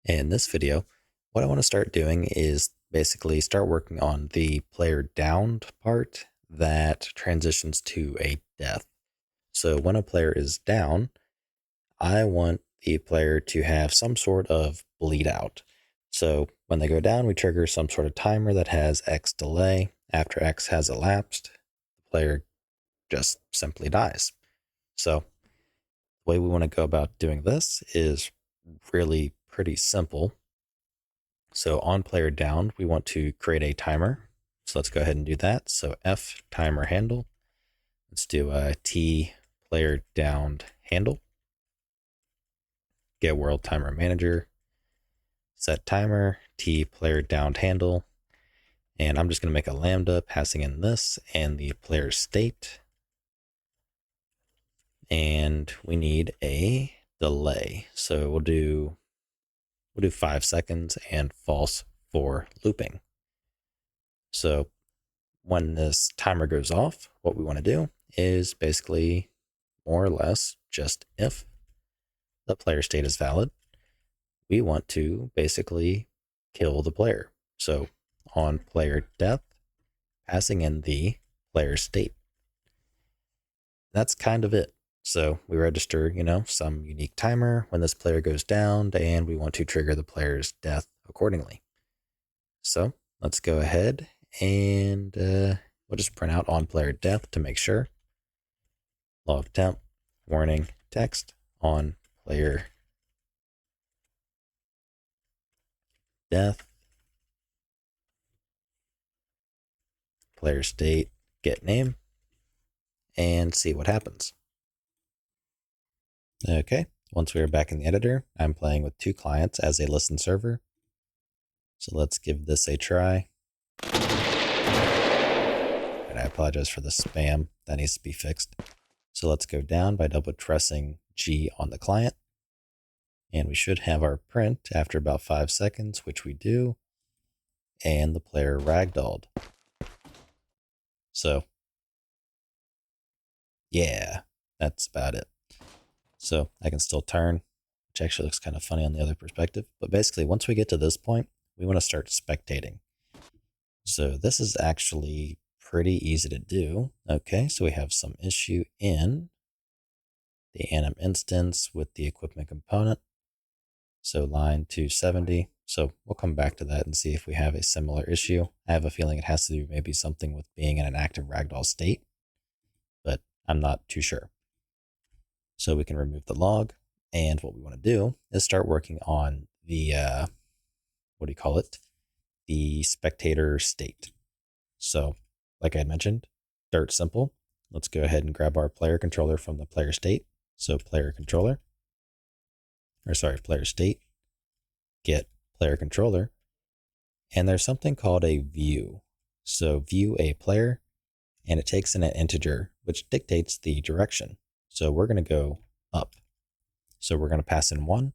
In this video, what I want to start doing is basically start working on the player downed part that transitions to a death. So when a player is down, I want the player to have some sort of bleed out. So when they go down, we trigger some sort of timer that has X delay. After X has elapsed, the player just simply dies. So the way we want to go about doing this is really pretty simple. So on player down, we want to create a timer. So let's go ahead and do that. So F timer handle. Let's do a T player downed handle. Get world timer manager. Set timer, T player downed handle. And I'm just going to make a lambda passing in this and the player state. And we need a delay. So we'll do 5 seconds and false for looping. So when this timer goes off, what we want to do is basically more or less just if the player state is valid, we want to basically kill the player. So on player death, passing in the player state. That's kind of it. So we register, some unique timer when this player goes down, and we want to trigger the player's death accordingly. So let's go ahead and we'll just print out on player death to make sure. Log temp, warning, text on player death, player state, get name, and see what happens. Okay, once we are back in the editor, I'm playing with 2 clients as a listen server. So let's give this a try. And I apologize for the spam. That needs to be fixed. So let's go down by double pressing G on the client. And we should have our print after about 5 seconds, which we do. And the player ragdolled. So, yeah, that's about it. So I can still turn, which actually looks kind of funny on the other perspective. But basically, once we get to this point, we want to start spectating. So this is actually pretty easy to do. Okay, so we have some issue in the anim instance with the equipment component. So line 270. So we'll come back to that and see if we have a similar issue. I have a feeling it has to do maybe something with being in an active ragdoll state, but I'm not too sure. So we can remove the log. And what we want to do is start working on the, the spectator state. So like I mentioned, dirt simple. Let's go ahead and grab our player controller from the player state. So player state, get player controller. And there's something called a view. So view a player, and it takes in an integer, which dictates the direction. So we're going to go up. So we're going to pass in 1.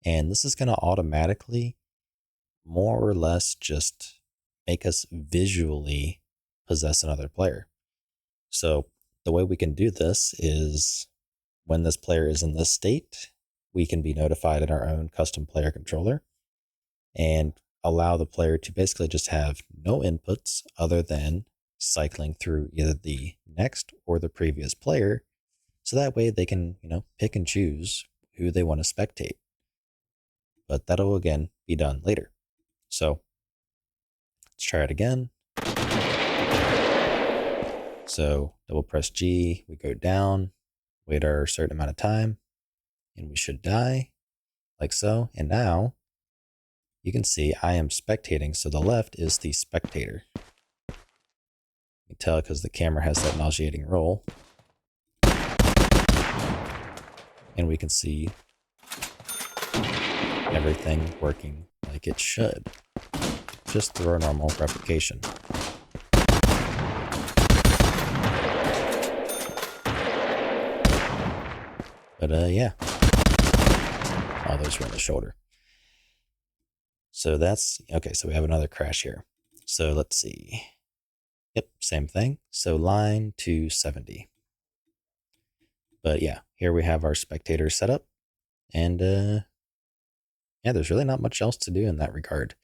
And this is going to automatically more or less just make us visually possess another player. So the way we can do this is when this player is in this state, we can be notified in our own custom player controller and allow the player to basically just have no inputs other than cycling through either the next or the previous player. So that way they can, pick and choose who they want to spectate. But that'll again be done later. So let's try it again. So double press G, we go down, wait our certain amount of time, and we should die like so. And now you can see I am spectating. So the left is the spectator. You can tell because the camera has that nauseating roll. And we can see everything working like it should, just through our normal replication. But yeah, all those were in the shoulder. So that's, okay, so we have another crash here. So let's see. Yep, same thing. So line 270. But yeah, here we have our spectator set up. And yeah, there's really not much else to do in that regard.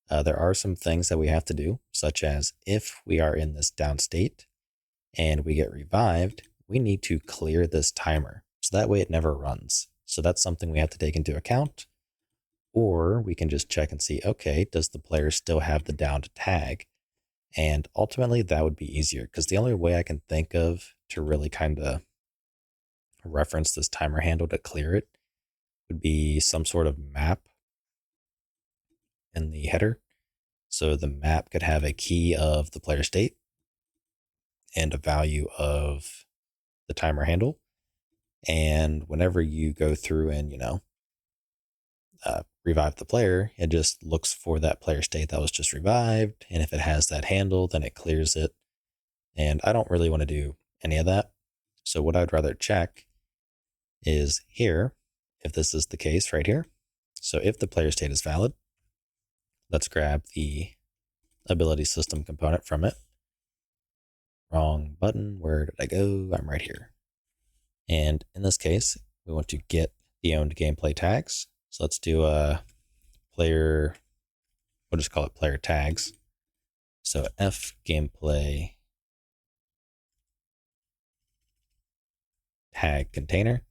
There are some things that we have to do, such as if we are in this down state and we get revived, we need to clear this timer. So that way it never runs. So that's something we have to take into account. Or we can just check and see, okay, does the player still have the downed tag? And ultimately that would be easier because the only way I can think of to really kind of reference this timer handle to clear it would be some sort of map in the header. So the map could have a key of the player state and a value of the timer handle. And whenever you go through and, revive the player, it just looks for that player state that was just revived. And if it has that handle, then it clears it. And I don't really want to do any of that. So what I'd rather check is here, if this is the case right here. So if the player state is valid, let's grab the ability system component from it. Wrong button. Where did I go? I'm right here. And in this case, we want to get the owned gameplay tags. So let's do a player, we'll just call it player tags. So F gameplay tag container,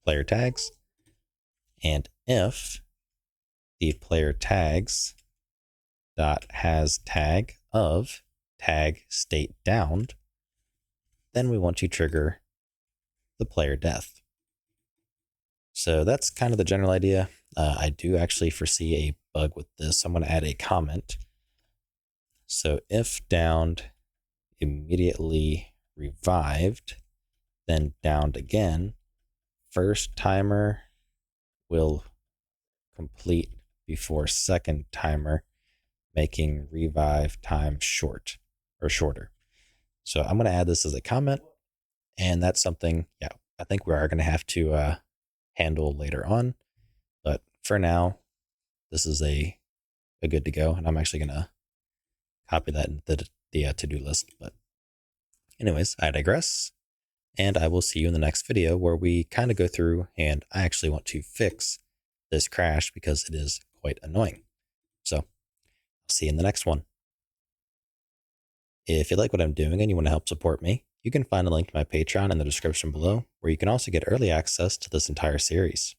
player tags, and if the player tags dot has tag of tag state downed, then we want to trigger the player death. So that's kind of the general idea. I do actually foresee a bug with this. I'm going to add a comment. So if downed, immediately revived, then downed again, first timer will complete before second timer, making revive time short or shorter. So I'm going to add this as a comment, and that's something, yeah, I think we are going to have to handle later on. But for now, this is a good to go, and I'm actually going to copy that in the to-do list. But anyways, I digress, and I will see you in the next video where we kind of go through, and I actually want to fix this crash because it is quite annoying. So I'll see you in the next one. If you like what I'm doing and you want to help support me, you can find a link to my Patreon in the description below, where you can also get early access to this entire series.